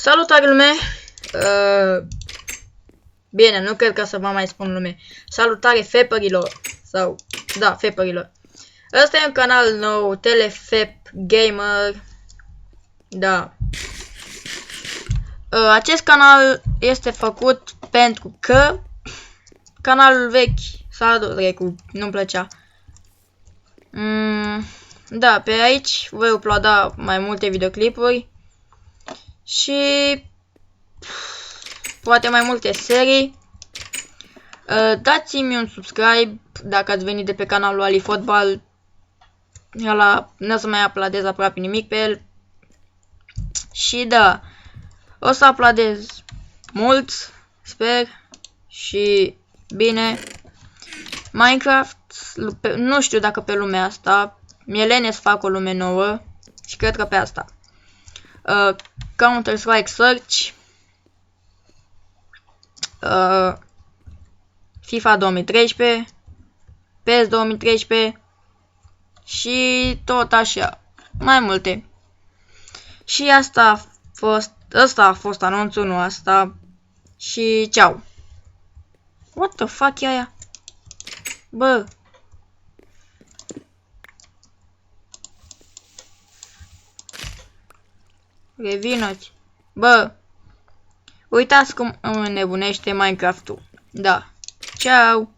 Salutare lume! Bine, nu cred că să vă mai spun lume. Salutare fepărilor! Sau, da, fepărilor. Ăsta e un canal nou, Telefep Gamer. Da. Acest canal este făcut pentru că canalul vechi s-a dus, nu-mi plăcea. Da, pe aici voi uploada mai multe videoclipuri și poate mai multe serii. Dați-mi un subscribe dacă ați venit de pe canalul Ali Fotbal. Ăla nu o să mai uploadez aproape nimic pe el. Și da, o să uploadez mult, sper, și bine. Minecraft, nu știu dacă pe lumea asta. Mielene să fac o lume nouă și cred că pe asta. Counter-Strike Search, FIFA 2013, PES 2013 și tot așa, mai multe. Și ăsta a fost anunțul, nu asta. Și ceau. What the fuck e aia? Bă. Revinoți. Bă. Uitați cum îmi nebunește Minecraft-ul. Da. Ciao.